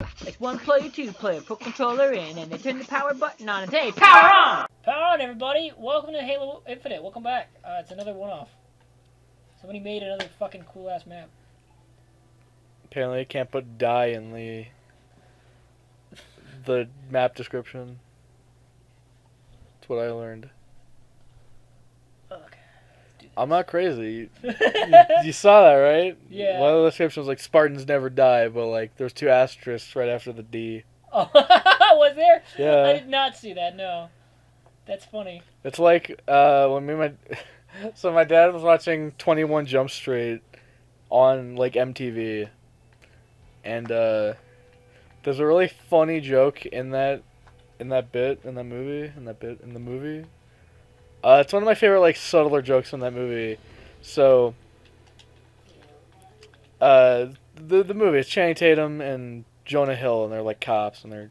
It's one player, two player, put controller in, and they turn the power button on and say, power on! Power on, everybody! Welcome to Halo Infinite. Welcome back. It's another one-off. Somebody made another fucking cool-ass map. Apparently, I can't put die in the map description. That's what I learned. Okay. I'm not crazy. You saw that, right? Yeah. One of the descriptions was like Spartans never die, but like there's two asterisks right after the D. Oh, was there? Yeah. I did not see that. No. That's funny. It's like when me and my so my dad was watching 21 Jump Street on like MTV, and there's a really funny joke in the movie. It's one of my favorite like subtler jokes in that movie. So the movie is Channing Tatum and Jonah Hill, and they're like cops, and they're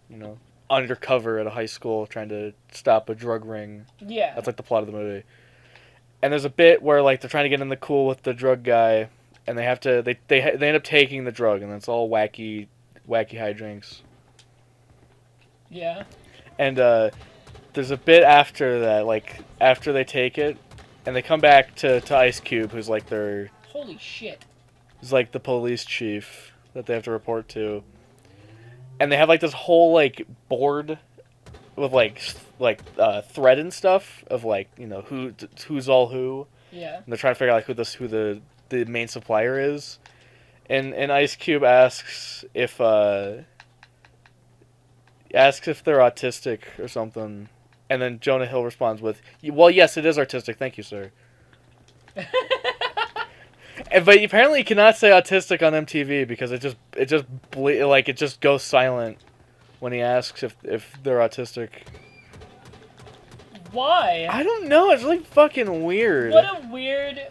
undercover at a high school trying to stop a drug ring. Yeah. That's like the plot of the movie. And there's a bit where like they're trying to get in the cool with the drug guy, and they end up taking the drug, and it's all wacky hijinks. Yeah. And there's a bit after that, like after they take it, and they come back to Ice Cube, who's like Holy shit. He's like the police chief that they have to report to. And they have like this whole like board with like thread and stuff of like who's all who. Yeah. And they're trying to figure out like who the main supplier is. And Ice Cube asks if they're autistic or something. And then Jonah Hill responds with, "Well, yes, it is artistic. Thank you, sir." But apparently you cannot say autistic on MTV because it just goes silent when he asks if they're autistic. Why? I don't know. It's really fucking weird. What a weird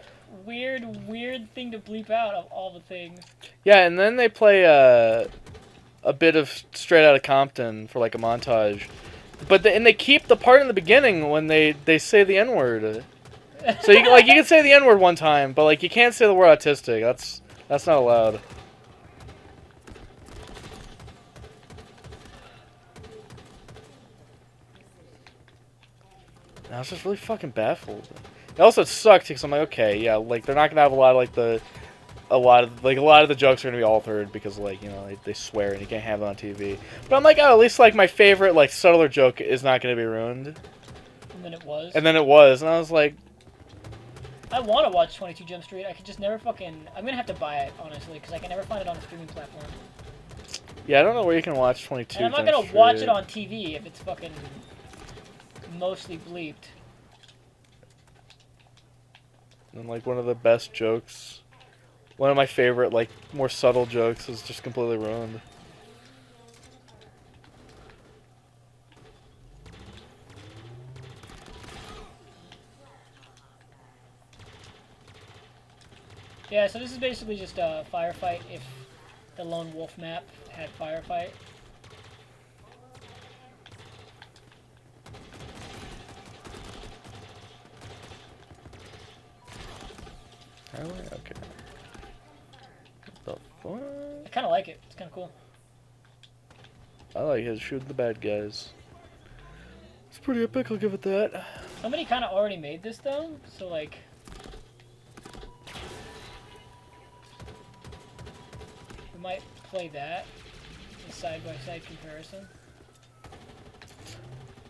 thing to bleep out of all the things. Yeah, and then they play a bit of Straight Outta Compton for like a montage, but they keep the part in the beginning when they say the N-word. So you can say the N-word one time, but like you can't say the word autistic. That's not allowed. I was just really fucking baffled. It also sucked because I'm like, okay, yeah, like they're not gonna have a lot of the jokes are gonna be altered because they swear and you can't have it on TV. But I'm like, oh, at least like my favorite like subtler joke is not gonna be ruined. And then it was. And I was like, I want to watch 22 Jump Street. I could just never fucking... I'm going to have to buy it, honestly, because I can never find it on a streaming platform. Yeah, I don't know where you can watch 22 And I'm not going to watch it on TV if it's fucking mostly bleeped. And like one of the best jokes, one of my favorite like more subtle jokes is just completely ruined. Yeah, so this is basically just a Firefight if the Lone Wolf map had Firefight. Okay. What the fuck? I kind of like it. It's kind of cool. I like his shooting the bad guys. It's pretty epic, I'll give it that. Somebody kind of already made this, though, so, like... we might play that, a side-by-side comparison.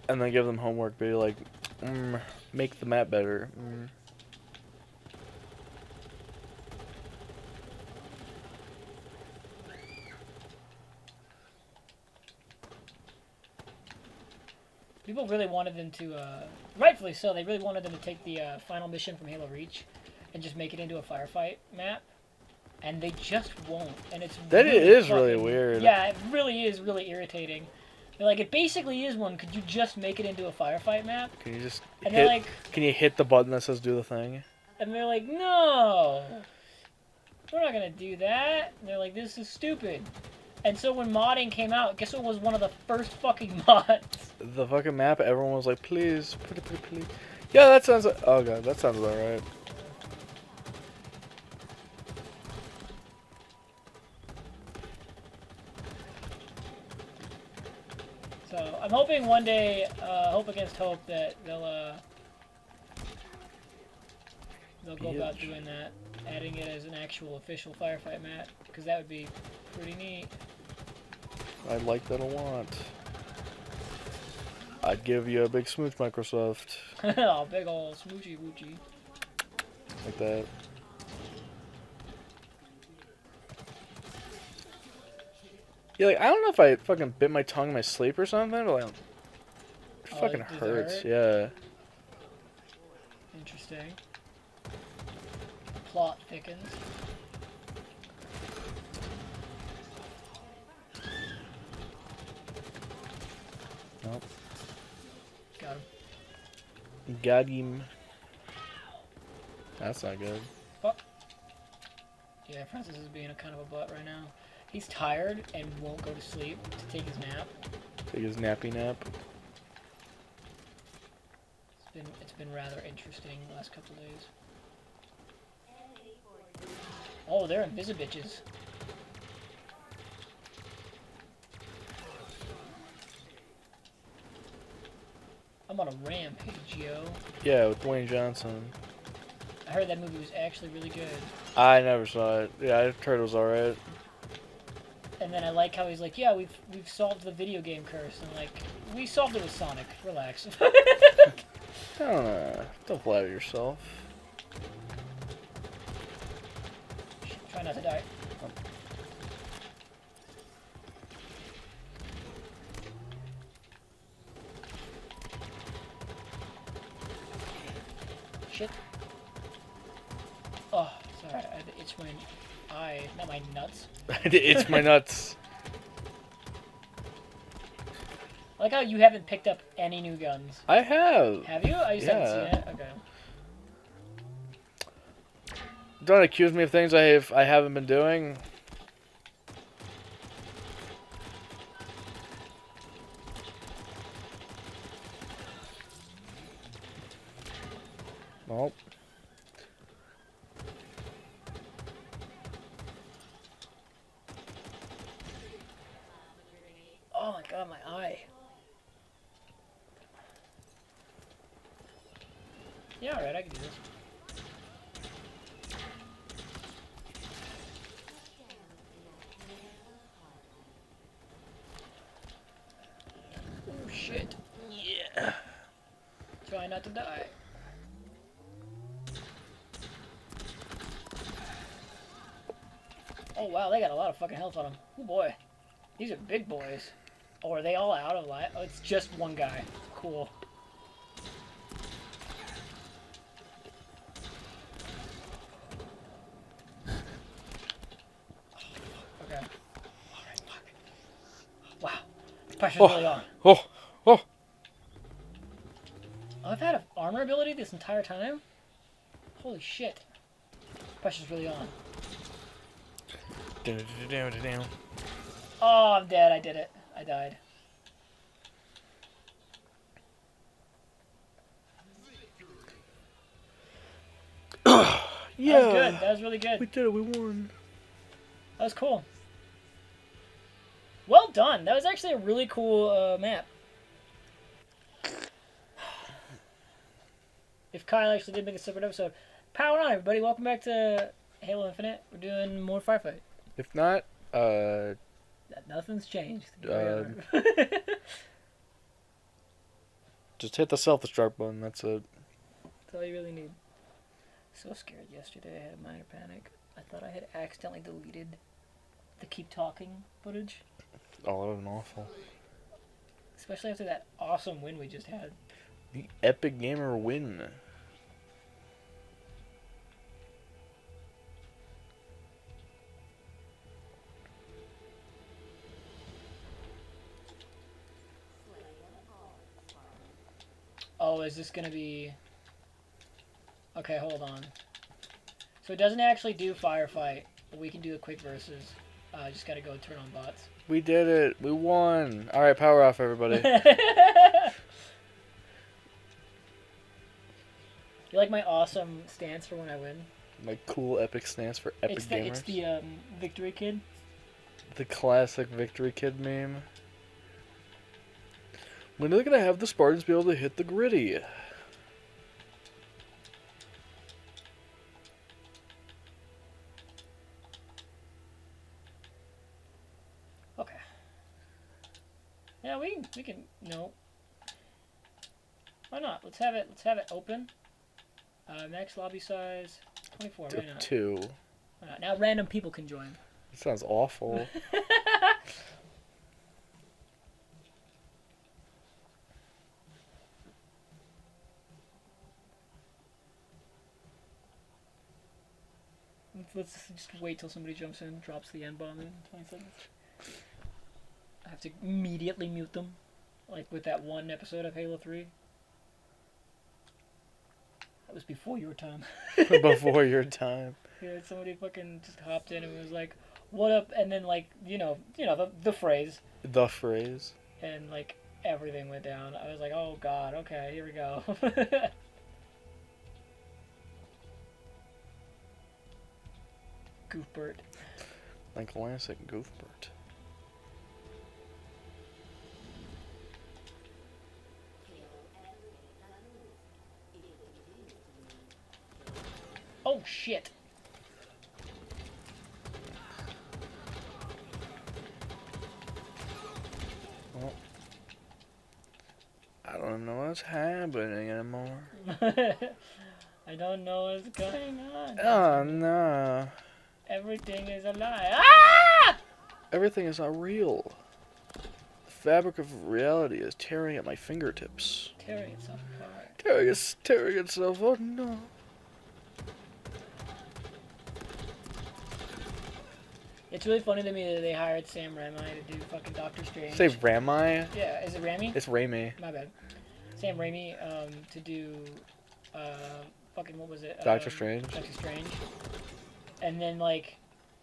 And then give them homework, be like, make the map better. People really wanted them to, rightfully so, they really wanted them to take the final mission from Halo Reach and just make it into a Firefight map. And they just won't. And it's really weird. Yeah, it really is really irritating. They're like, it basically is one. Could you just make it into a Firefight map? Can you just can you hit the button that says do the thing? And they're like, no, we're not gonna do that. And they're like, this is stupid. And so when modding came out, guess what was one of the first fucking mods? The fucking map. Everyone was like, please, please. Yeah, that sounds. Oh god, that sounds about right. So I'm hoping one day, hope against hope, that they'll go about doing that, adding it as an actual official Firefight map, because that would be pretty neat. I like that a lot. I'd give you a big smooch, Microsoft. Oh, big ol' smoochy woochy. Like that. Yeah, like, I don't know if I fucking bit my tongue in my sleep or something, but like, it fucking hurts. Yeah. Interesting. Plot thickens. Nope. Got him. Got him. That's not good. Oh. Yeah, Francis is being a kind of a butt right now. He's tired and won't go to sleep to take his nap. Take his nappy nap. It's been rather interesting the last couple days. Oh, they're invisibitches. I'm on a rampage, yo. Yeah, with Dwayne Johnson. I heard that movie was actually really good. I never saw it. Yeah, I heard it was alright. And then I like how he's like, yeah, we've solved the video game curse, and like, we solved it with Sonic. Relax. Don't flatter yourself. Try not to die. Oh. Shit. Oh, sorry. It's my eye, not my nuts. It's my nuts. I like how you haven't picked up any new guns. I have. Have you? I just haven't seen it. Okay. Don't accuse me of things I haven't been doing. Nope. Oh my god, my eye. Yeah, alright, I can do this. Oh shit. Yeah. Try not to die. Oh wow, they got a lot of fucking health on them. Oh boy. These are big boys. Oh, are they all out of life? Oh, it's just one guy. Cool. Okay. Alright, fuck. Wow. Pressure's really on. Oh. Oh, I've had an armor ability this entire time? Holy shit. Pressure's really on. Oh, I'm dead. I did it. I died. Yeah. That was good. That was really good. We did it. We won. That was cool. Well done. That was actually a really cool map. If Kyle actually did make a separate episode. Power on, everybody. Welcome back to Halo Infinite. We're doing more Firefight. If not, Nothing's changed. just hit the self-destruct button. That's it. That's all you really need. So scared yesterday. I had a minor panic. I thought I had accidentally deleted the keep talking footage. Oh, that would have been awful. Especially after that awesome win we just had. The Epic Gamer win. Oh, is this gonna be... Okay, hold on. So it doesn't actually do Firefight, but we can do a quick versus. Just gotta go turn on bots. We did it. We won. All right, power off, everybody. You like my awesome stance for when I win? My cool epic stance for epic gamers. It's the victory kid. The classic victory kid meme. When are they gonna have the Spartans be able to hit the gritty? Okay. Yeah, we can no. Why not? Let's have it open. Max lobby size 24. Why not? 2. Why not? Now random people can join. That sounds awful. Let's just wait till somebody jumps in, drops the N-bomb in 20 seconds. I have to immediately mute them, like with that one episode of Halo 3. That was before your time. Before your time. Yeah, somebody fucking just hopped in and was like, "What up?" And then like you know the phrase. The phrase. And like everything went down. I was like, "Oh God, okay, here we go." Goofbert. Like classic Goofbert. Oh shit. Well, I don't know what's happening anymore. I don't know what's going on. Oh no. Everything is a lie. Ah! Everything is not real. The fabric of reality is tearing at my fingertips. Tearing itself apart. Tearing itself. Oh no. It's really funny to me that they hired Sam Raimi to do fucking Doctor Strange. Say Rami? Yeah, is it Raimi? It's Raimi. My bad. Sam Raimi to do fucking what was it? Doctor Strange. Doctor Strange. And then like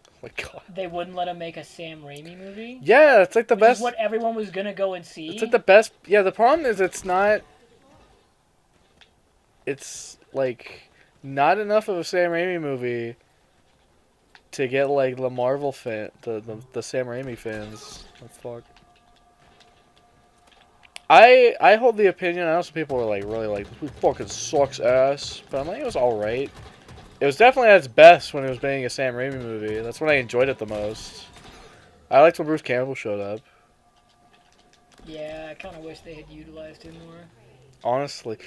Oh my god. they wouldn't let him make a Sam Raimi movie. Yeah, it's like the Which best. is what everyone was gonna go and see. It's like the best. Yeah, the problem is it's not. It's like not enough of a Sam Raimi movie to get like the Marvel fan, the Sam Raimi fans. What the fuck? I hold the opinion. I know some people were like really like this movie fucking sucks ass, but I'm like it was all right. It was definitely at its best when it was being a Sam Raimi movie. That's when I enjoyed it the most. I liked when Bruce Campbell showed up. Yeah, I kind of wish they had utilized him more. Honestly,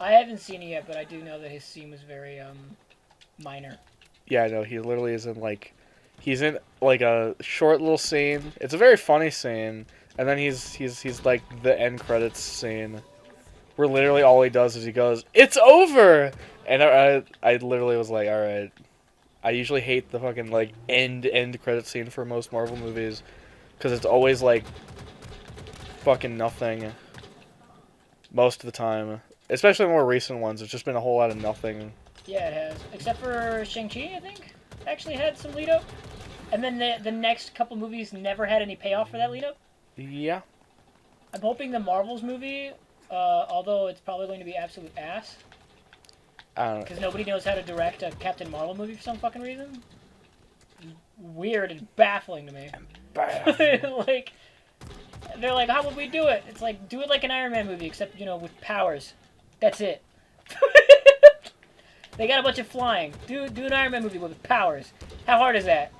I haven't seen it yet, but I do know that his scene was very minor. yeah, I know he literally is in like, he's in like a short little scene. It's a very funny scene, and then he's like the end credits scene, where literally all he does is he goes, "It's over," and I literally was like, all right. I usually hate the fucking like end credit scene for most Marvel movies, because it's always like fucking nothing. Most of the time, especially more recent ones, it's just been a whole lot of nothing. Yeah, it has. Except for Shang-Chi, I think. Actually had some lead up. And then the next couple movies never had any payoff for that lead up. Yeah. I'm hoping the Marvels movie, although it's probably going to be absolute ass. I don't know. Because nobody knows how to direct a Captain Marvel movie for some fucking reason. Weird and baffling to me. Like, they're like, how would we do it? It's like, do it like an Iron Man movie, except, you know, with powers. That's it. They got a bunch of flying. Do an Iron Man movie with powers. How hard is that?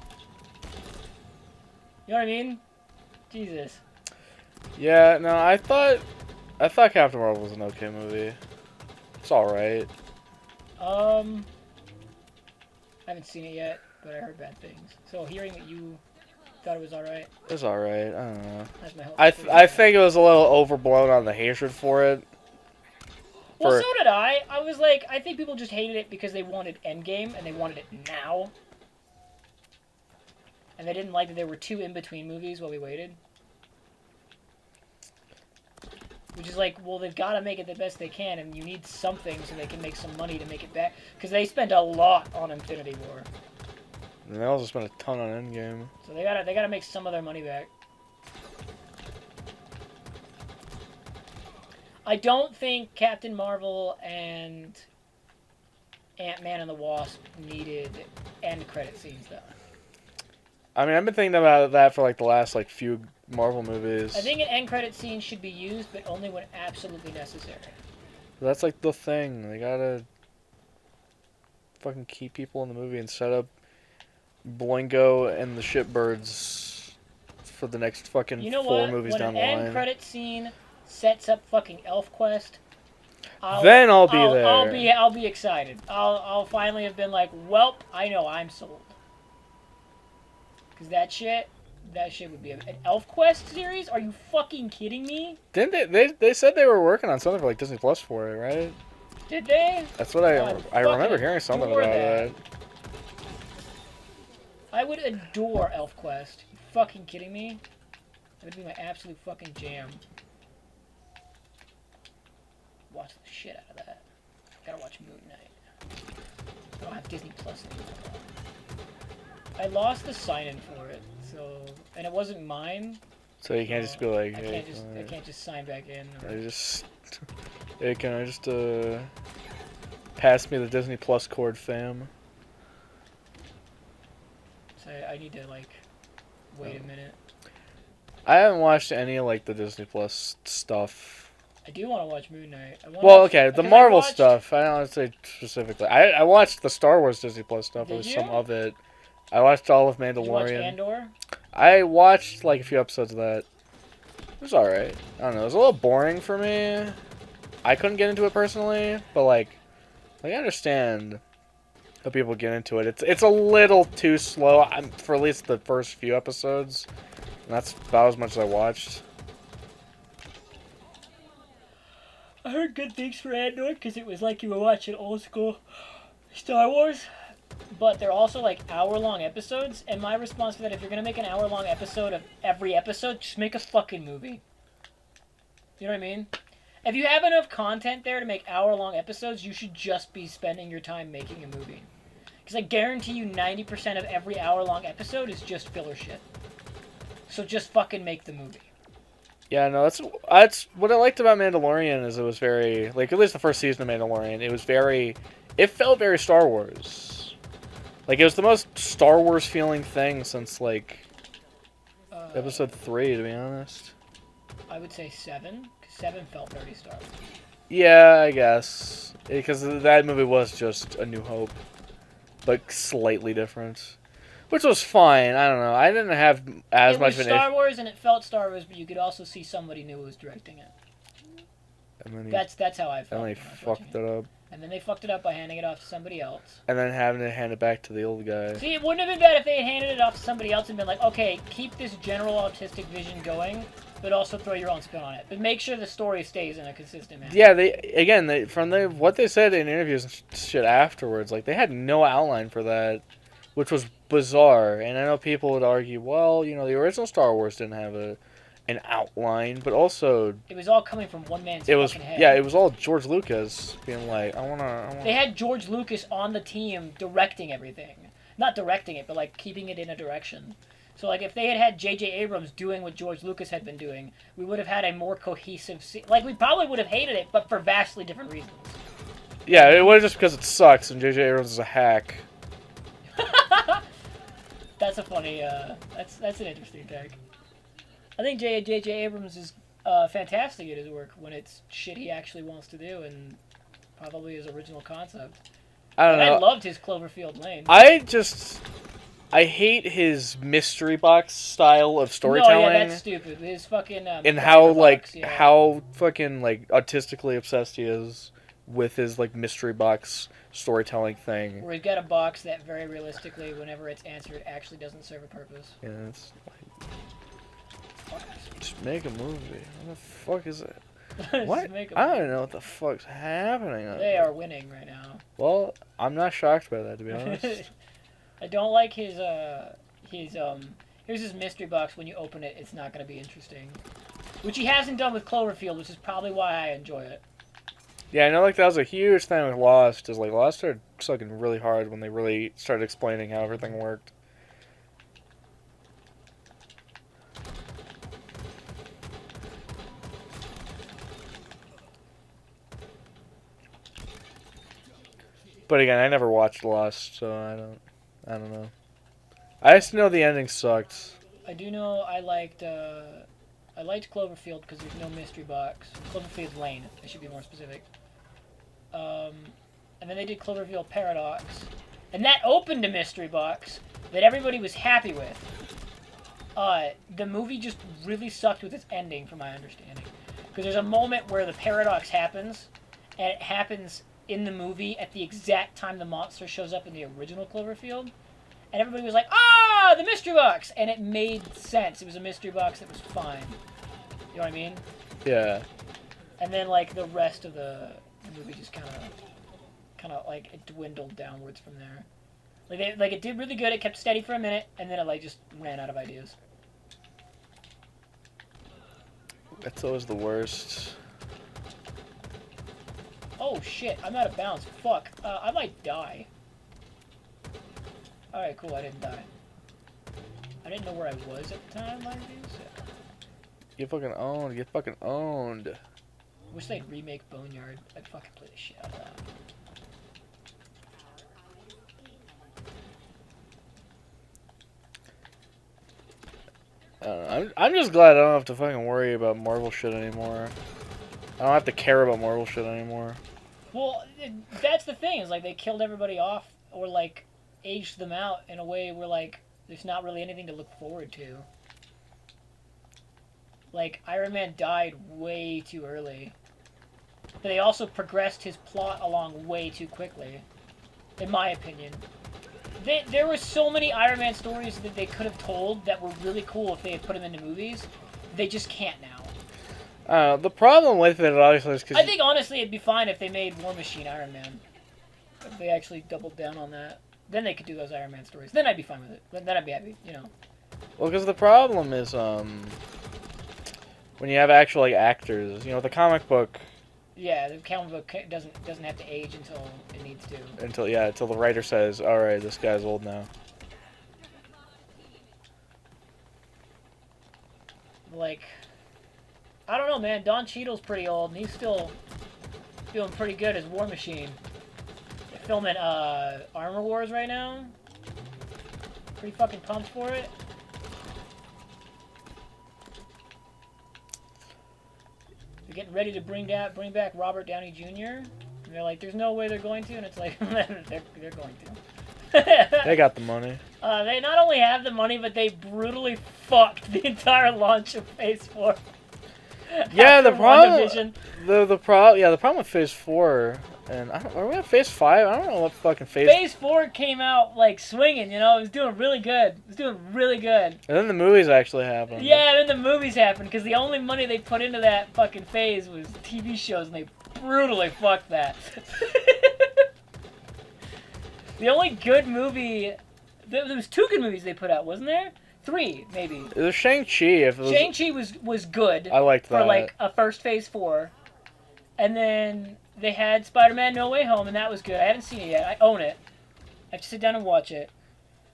You know what I mean? Jesus. Yeah, no, I thought Captain Marvel was an okay movie. It's alright. I haven't seen it yet, but I heard bad things. So hearing that you thought it was alright. It's alright. I don't know. That's my hope. I think it was a little overblown on the hatred for it. Well, so did I. I was like, I think people just hated it because they wanted Endgame and they wanted it now. And they didn't like that there were 2 in-between movies while we waited. Which is like, well, they've got to make it the best they can, and you need something so they can make some money to make it back. Because they spent a lot on Infinity War. And they also spent a ton on Endgame. So they gotta make some of their money back. I don't think Captain Marvel and Ant-Man and the Wasp needed end credit scenes, though. I mean, I've been thinking about that for like the last like few Marvel movies. I think an end credit scene should be used, but only when absolutely necessary. That's like the thing. They gotta fucking keep people in the movie and set up Boingo and the Shipbirds for the next fucking You know 4 what? movies When down an the end line. credit scene sets up fucking ElfQuest, Then I'll be there. I'll be excited. I'll finally have been like, welp, I know I'm sold. Because that shit would be an ElfQuest series? Are you fucking kidding me? Didn't they said they were working on something for like Disney Plus for it, right? Did they? That's what I remember hearing something about that. I would adore ElfQuest. You fucking kidding me? That would be my absolute fucking jam. Watch the shit out of that. Gotta watch Moon Knight. I don't have Disney Plus anymore. I lost the sign-in for it, so, and it wasn't mine. So you can't just be like, I hey, can't just sign back in. Hey, can I just pass me the Disney Plus cord, fam? So I need to like wait a minute. I haven't watched any like the Disney Plus stuff. I do want to watch Moon Knight. Well, okay, the Marvel stuff. I don't want to say specifically. I watched the Star Wars Disney Plus stuff. There was some of it. I watched all of Mandalorian. Did you watch Andor? I watched like a few episodes of that. It was alright. I don't know. It was a little boring for me. I couldn't get into it personally, but like I understand how people get into it. It's a little too slow for at least the first few episodes. And that's about as much as I watched. I heard good things for Andor because it was like you were watching old school Star Wars. But they're also like hour-long episodes, and my response to that, if you're gonna make an hour-long episode of every episode, just make a fucking movie. You know what I mean? If you have enough content there to make hour-long episodes, you should just be spending your time making a movie. Because I guarantee you 90% of every hour-long episode is just filler shit. So just fucking make the movie. Yeah, no, that's what I liked about Mandalorian is it was very, like, at least the first season of Mandalorian, it felt very Star Wars. Like, it was the most Star Wars feeling thing since, like, episode 3, to be honest. I would say 7, because 7 felt very Star Wars. Yeah, I guess. Because that movie was just A New Hope, but slightly different. Which was fine, I don't know. I didn't have as much of an issue. It was Star Wars, and it felt Star Wars, but you could also see somebody new who was directing it. And then that's how I felt. And they fucked it up. And then they fucked it up by handing it off to somebody else. And then having to hand it back to the old guy. See, it wouldn't have been bad if they had handed it off to somebody else and been like, okay, keep this general autistic vision going, but also throw your own spin on it. But make sure the story stays in a consistent manner. Yeah, from what they said in interviews and shit afterwards, like, they had no outline for that, which was bizarre. And I know people would argue, well, you know, the original Star Wars didn't have an outline, but also it was all coming from one man's fucking head. Yeah, it was all George Lucas being like, I wanna. They had George Lucas on the team directing everything. Not directing it, but like keeping it in a direction. So like if they had J.J. Abrams doing what George Lucas had been doing, we would have had a more cohesive like we probably would have hated it, but for vastly different reasons. Yeah, it wasn't just because it sucks and J.J. Abrams is a hack. That's a funny, that's an interesting take. I think J.J. Abrams is fantastic at his work when it's shit he actually wants to do and probably his original concept. I don't know. I loved his Cloverfield Lane. I hate his mystery box style of storytelling. No, yeah, that's stupid. His fucking and how how fucking like autistically obsessed he is with his like mystery box storytelling thing. Where he's got a box that very realistically, whenever it's answered, actually doesn't serve a purpose. Yeah, it's like, just make a movie. What the fuck is it? What? I don't know what the fuck's happening. They are winning right now. Well, I'm not shocked by that, to be honest. I don't like his here's his mystery box. When you open it, it's not going to be interesting. Which he hasn't done with Cloverfield, which is probably why I enjoy it. Yeah, I know, like, that was a huge thing with Lost, is, like, Lost started sucking really hard when they really started explaining how everything worked. But again, I never watched Lost, so I don't know. I just know the ending sucked. I do know I liked Cloverfield because there's no mystery box. Cloverfield Lane, I should be more specific. And then they did Cloverfield Paradox, and that opened a mystery box that everybody was happy with. The movie just really sucked with its ending, from my understanding, because there's a moment where the paradox happens, and it happens in the movie at the exact time the monster shows up in the original Cloverfield. And everybody was like, ah, the mystery box! And it made sense. It was a mystery box that was fine. You know what I mean? Yeah. And then, like, the rest of the movie just kind of, like, it dwindled downwards from there. Like, it did really good. It kept steady for a minute, and then it, like, just ran out of ideas. That's always the worst. Oh, shit. I'm out of bounds. Fuck. I might die. Alright, cool, I didn't die. I didn't know where I was at the time, mind you, so. Get fucking owned. Get fucking owned. Wish they'd remake Boneyard. I'd fucking play the shit out of that. I don't know. I'm just glad I don't have to fucking worry about Marvel shit anymore. I don't have to care about Marvel shit anymore. Well, that's the thing, is like they killed everybody off, or like aged them out in a way where like there's not really anything to look forward to. Like Iron Man died way too early, but they also progressed his plot along way too quickly, in my opinion. There were so many Iron Man stories that they could have told that were really cool if they had put them into movies. They just can't now. The problem with it, obviously, is because I think honestly it'd be fine if they made War Machine Iron Man. If they actually doubled down on that. Then they could do those Iron Man stories. Then I'd be fine with it. Then I'd be happy, you know. Well, because the problem is, when you have actual, like, actors, you know, the comic book... Yeah, the comic book doesn't have to age until it needs to. Until the writer says, alright, this guy's old now. Like, I don't know, man. Don Cheadle's pretty old, and he's still doing pretty good as War Machine. They're filming Armor Wars right now. Pretty fucking pumped for it. They're getting ready to bring back Robert Downey Jr. And they're like, there's no way they're going to, and it's like, they're going to. They got the money. They not only have the money, but they brutally fucked the entire launch of Phase 4. Yeah, the problem with Phase 4, and are we at Phase 5? I don't know what fucking Phase 4 came out like swinging, you know. It was doing really good. It was doing really good. And then the movies actually happened. Yeah, then the movies happened because the only money they put into that fucking phase was TV shows, and they brutally fucked that. The only good movie, there was 2 good movies they put out, wasn't there? 3, maybe. It was Shang-Chi. Shang-Chi was good. I liked that. For like a first Phase 4. And then they had Spider-Man No Way Home, and that was good. I haven't seen it yet. I own it. I have to sit down and watch it.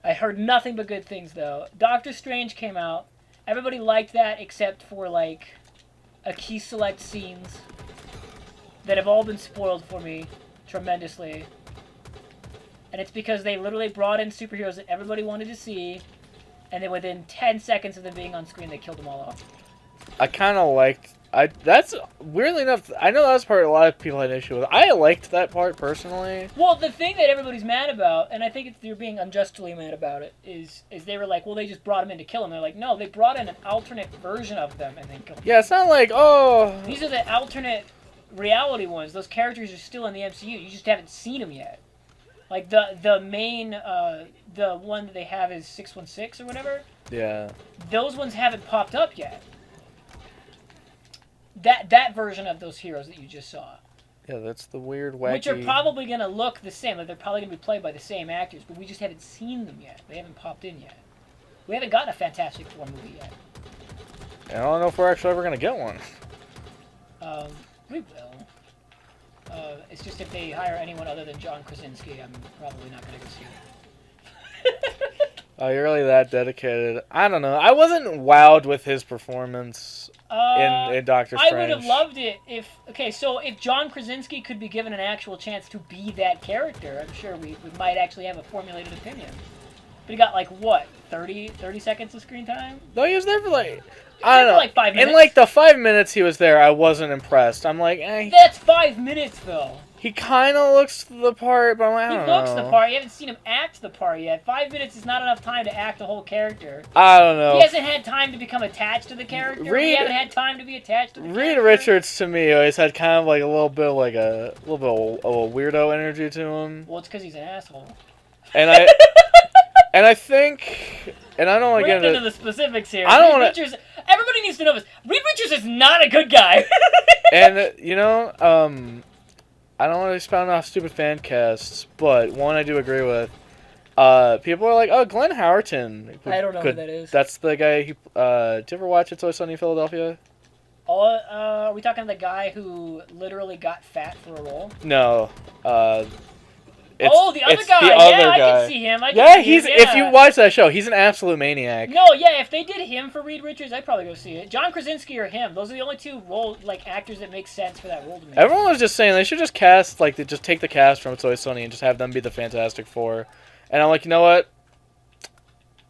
I heard nothing but good things, though. Doctor Strange came out. Everybody liked that except for, like, a key select scenes that have all been spoiled for me tremendously. And it's because they literally brought in superheroes that everybody wanted to see, and then within 10 seconds of them being on screen, they killed them all off. I kind of liked... That's, weirdly enough, I know that's part a lot of people had an issue with. I liked that part, personally. Well, the thing that everybody's mad about, and I think they're being unjustly mad about it, is they were like, well, they just brought them in to kill them. They're like, no, they brought in an alternate version of them and then killed them. Yeah, it's not like, oh... These are the alternate reality ones. Those characters are still in the MCU. You just haven't seen them yet. Like, the main, the one that they have is 616 or whatever. Yeah. Those ones haven't popped up yet. That version of those heroes that you just saw. Yeah, that's the weird, wacky... Which are probably going to look the same. Like, they're probably going to be played by the same actors, but we just haven't seen them yet. They haven't popped in yet. We haven't gotten a Fantastic Four movie yet. I don't know if we're actually ever going to get one. We will. It's just if they hire anyone other than John Krasinski, I'm probably not going to go see it. Oh, you're really that dedicated. I don't know. I wasn't wowed with his performance in Doctor Strange. I would have loved it if... Okay, so if John Krasinski could be given an actual chance to be that character, I'm sure we might actually have a formulated opinion. But he got like what, 30 seconds of screen time? No, he was there for like I don't know. Like 5 minutes. In like the 5 minutes he was there, I wasn't impressed. I'm like, That's 5 minutes though. He kind of looks the part, but I don't know. He looks the part. You haven't seen him act the part yet. 5 minutes is not enough time to act a whole character. I don't know. He hasn't had time to become attached to the character. He hasn't had time to be attached to the character. Reed Richards to me always had kind of like a little bit of a weirdo energy to him. Well, it's because he's an asshole. And I think, and I don't want to get into the specifics here. I don't want to. Everybody needs to know this. Reed Richards is not a good guy. And you know, I don't want to expound off stupid fan casts, but one I do agree with. People are like, oh, Glenn Howerton. I don't know who that is. That's the guy who. Did you ever watch It's Always Sunny in Philadelphia? Oh, are we talking the guy who literally got fat for a role? No. The other guy. I can see him. If you watch that show, he's an absolute maniac. No, yeah, if they did him for Reed Richards, I'd probably go see it. John Krasinski or him. Those are the only two actors that make sense for that role to me. Everyone was just saying they should just cast, they just take the cast from It's Always Sunny and just have them be the Fantastic Four. And I'm like, you know what?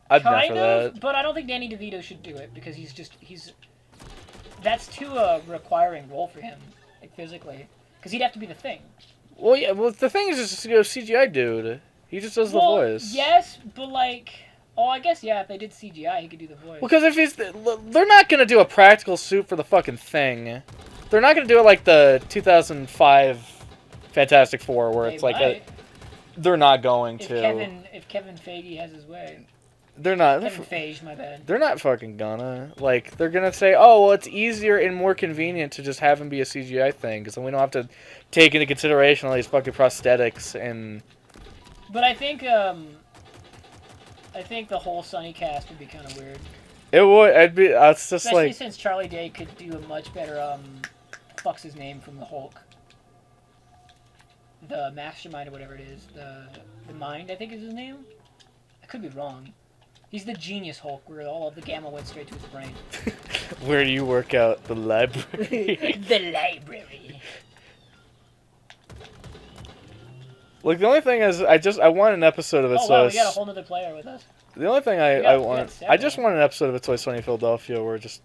I'd be down for that. But I don't think Danny DeVito should do it because that's too requiring role for him, physically. Because he'd have to be the Thing. Well, yeah. Well, the thing is just CGI dude. He just does the voice. Yes, but I guess if they did CGI, he could do the voice. Well, because they're not gonna do a practical suit for the fucking Thing. They're not gonna do it like the 2005 Fantastic Four, where it's they're not going to. If Kevin Feige has his way. They're not. Kevin Feige, my bad. They're not fucking gonna. They're gonna say, oh, well, it's easier and more convenient to just have him be a CGI thing, because then we don't have to take into consideration all these fucking prosthetics and... But I think the whole Sunny cast would be kind of weird. It would. It's just especially since Charlie Day could do a much better, fuck's his name from the Hulk? The Mastermind or whatever it is. The Mind, I think is his name? I could be wrong. He's the genius Hulk, where all of the gamma went straight to his brain. Where do you work out? The library? The library. Look, the only thing is, I want an episode of it. Oh, wow, we got a whole other player with us. The only thing I just want an episode of It's Always Sunny in Philadelphia where I just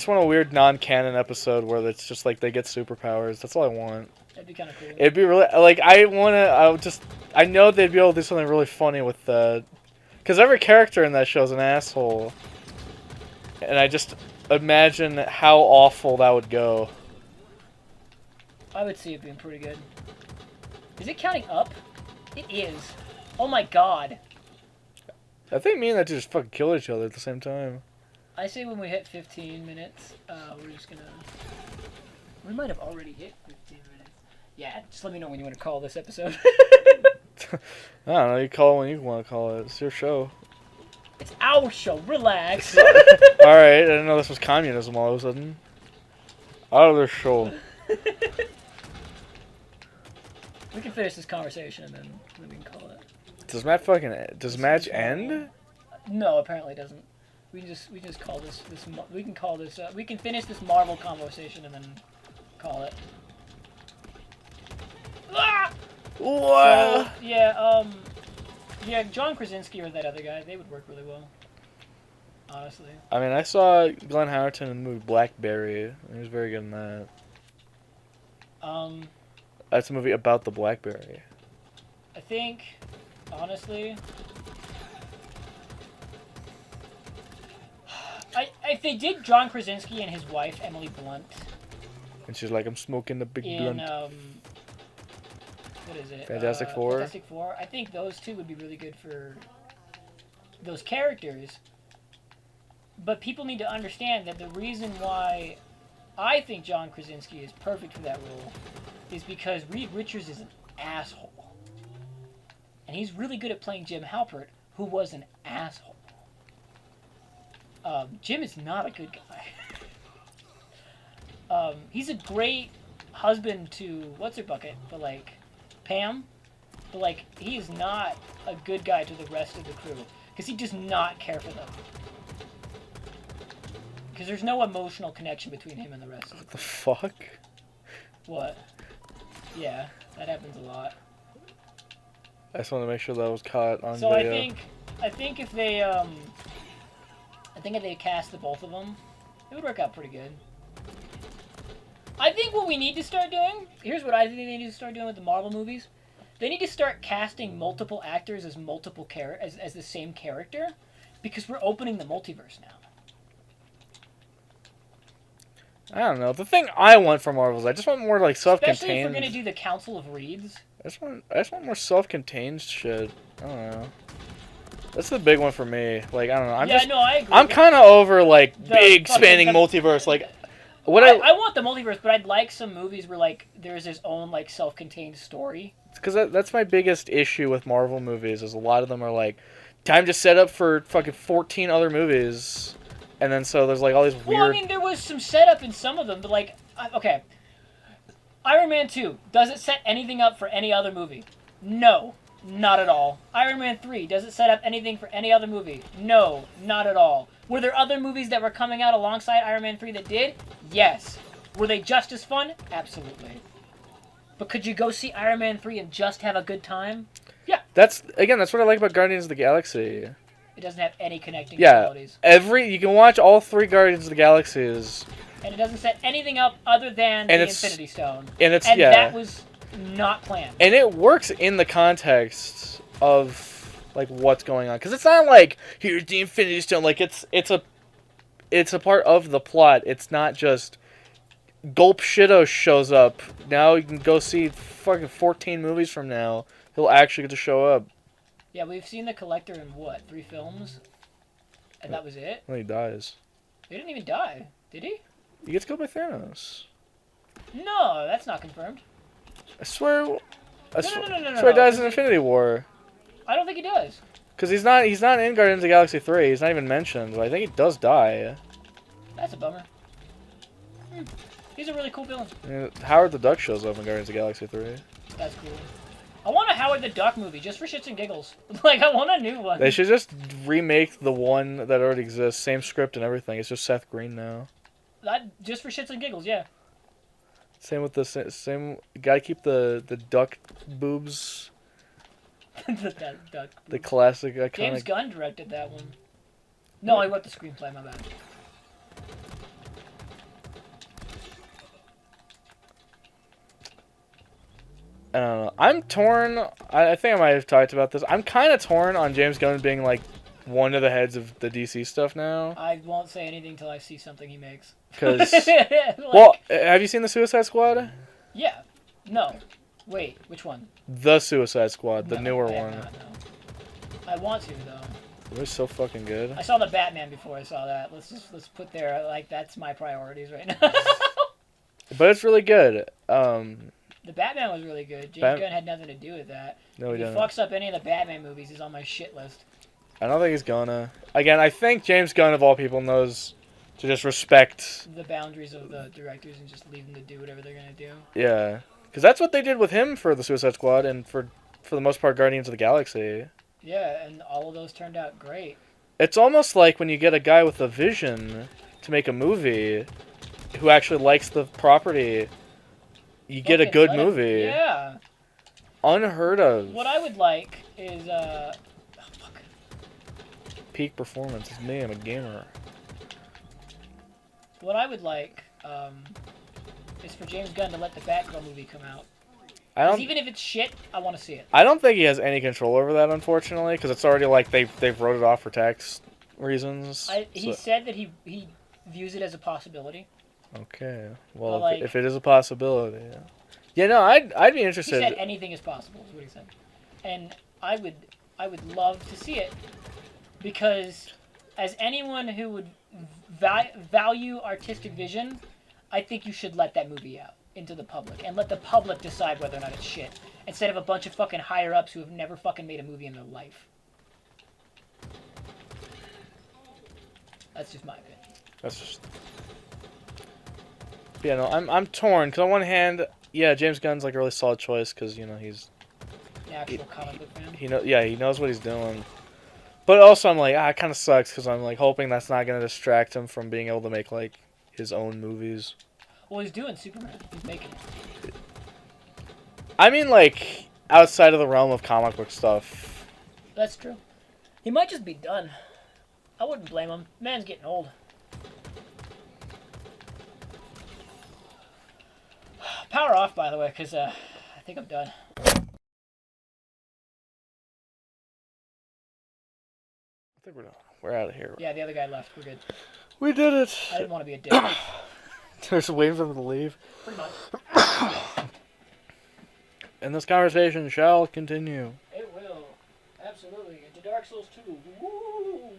want a weird non-canon episode where it's just they get superpowers. That's all I want. That'd be kind of cool. It'd be really, I know they'd be able to do something really funny with the... Because every character in that show is an asshole. And I just imagine how awful that would go. I would see it being pretty good. Is it counting up? It is. Oh my god. I think me and that dude just fucking kill each other at the same time. I say when we hit 15 minutes, we're just gonna... We might have already hit 15 minutes. Yeah, just let me know when you want to call this episode. I don't know, you call it when you want to call it. It's your show. It's our show, relax. Alright, I didn't know this was communism all of a sudden. Out of their show. We can finish this conversation and then we can call it. Does match end? No, apparently it doesn't. We can just call this we can finish this Marvel conversation and then call it. Ah! What? So, yeah, John Krasinski or that other guy, they would work really well. Honestly. I mean, I saw Glenn Howerton in the movie Blackberry. He was very good in that. That's a movie about the Blackberry. I think, honestly, if they did John Krasinski and his wife, Emily Blunt. And she's like, I'm smoking the big blunt. What is it? Fantastic Four? Fantastic Four. I think those two would be really good for those characters. But people need to understand that the reason why I think John Krasinski is perfect for that role is because Reed Richards is an asshole. And he's really good at playing Jim Halpert, who was an asshole. Jim is not a good guy. He's a great husband to what's-her-bucket, but Pam, but he is not a good guy to the rest of the crew because he does not care for them. Because there's no emotional connection between him and the rest of the crew. What the fuck? What? Yeah, that happens a lot. I just want to make sure that was caught on So video. I think if they cast the both of them, it would work out pretty good. I think what we need to start doing, here's what I think they need to start doing with the Marvel movies. They need to start casting multiple actors as as the same character, because we're opening the multiverse now. I don't know. The thing I want from Marvel is I just want more like self-contained. Especially if we're gonna do the Council of Reeds. I just want more self-contained shit. I don't know. That's the big one for me. Like I don't know. I agree. I'm kind of over like big spanning multiverse. Like what I want the multiverse, but I'd like some movies where like there's his own like self-contained story. Because that's my biggest issue with Marvel movies is a lot of them are like time to set up for fucking 14 other movies. And then so there's like all these weird... Well, I mean, there was some setup in some of them, but like, okay. Iron Man 2, does it set anything up for any other movie? No, not at all. Iron Man 3, does it set up anything for any other movie? No, not at all. Were there other movies that were coming out alongside Iron Man 3 that did? Yes. Were they just as fun? Absolutely. But could you go see Iron Man 3 and just have a good time? Yeah. That's what I like about Guardians of the Galaxy. It doesn't have any connecting qualities. You can watch all 3 Guardians of the Galaxies. And it doesn't set anything up other than the Infinity Stone. And that was not planned. And it works in the context of like what's going on, because it's not like here's the Infinity Stone. Like it's a part of the plot. It's not just Gulp Shido shows up. Now you can go see fucking 14 movies from now. He'll actually get to show up. Yeah, we've seen the Collector in, 3 films? And that was it? When he dies. He didn't even die, did he? He gets killed by Thanos. No, that's not confirmed. I swear... No, he dies in Infinity War. I don't think he does. Because he's not in Guardians of the Galaxy 3. He's not even mentioned, but I think he does die. That's a bummer. He's a really cool villain. Yeah, Howard the Duck shows up in Guardians of the Galaxy 3. That's cool. I want a Howard the Duck movie, just for shits and giggles. Like, I want a new one. They should just remake the one that already exists. Same script and everything. It's just Seth Green now. Just for shits and giggles, yeah. Same with the same. Gotta keep the duck boobs. The classic iconic. James Gunn directed that one. No, I wrote the screenplay. My bad. I don't know. I'm torn. I think I might have talked about this. I'm kind of torn on James Gunn being like one of the heads of the DC stuff now. I won't say anything until I see something he makes. Because, well, have you seen the Suicide Squad? Yeah. No. Wait, which one? The Suicide Squad, the newer one. Not, no. I want to though. It was so fucking good. I saw the Batman before I saw that. Let's put there like that's my priorities right now. But it's really good. The Batman was really good. James Gunn had nothing to do with that. No, he didn't. If he fucks up any of the Batman movies, he's on my shit list. I don't think he's gonna. Again, I think James Gunn, of all people, knows to just respect the boundaries of the directors and just leave them to do whatever they're gonna do. Yeah, because that's what they did with him for the Suicide Squad and for the most part Guardians of the Galaxy. Yeah, and all of those turned out great. It's almost like when you get a guy with a vision to make a movie who actually likes the property, you get a good movie. Yeah. Unheard of. What I would like is peak performance. It's me. I'm a gamer. What I would like is for James Gunn to let the Batgirl movie come out. Even if it's shit, I want to see it. I don't think he has any control over that, unfortunately, because it's already like they've wrote it off for tax reasons. He said that he views it as a possibility. Okay. Well, like, if it is a possibility. Yeah, no, I'd be interested. He said anything is possible, is what he said. And I would love to see it, because as anyone who would value artistic vision, I think you should let that movie out into the public and let the public decide whether or not it's shit, instead of a bunch of fucking higher-ups who have never fucking made a movie in their life. That's just my opinion. That's just... Yeah, no, I'm torn, because on one hand, yeah, James Gunn's like a really solid choice, because, you know, he's... An actual comic book fan? He knows what he's doing. But also I'm like, it kind of sucks, because I'm like hoping that's not going to distract him from being able to make, like, his own movies. Well, he's doing Superman. He's making it. I mean, like, outside of the realm of comic book stuff. That's true. He might just be done. I wouldn't blame him. Man's getting old. Power off, by the way, because I think I'm done. I think we're out of here. Yeah, the other guy left. We're good. We did it. I didn't want to be a dick. There's waiting for them to leave. Pretty much. And this conversation shall continue. It will. Absolutely. Into Dark Souls 2. Woo!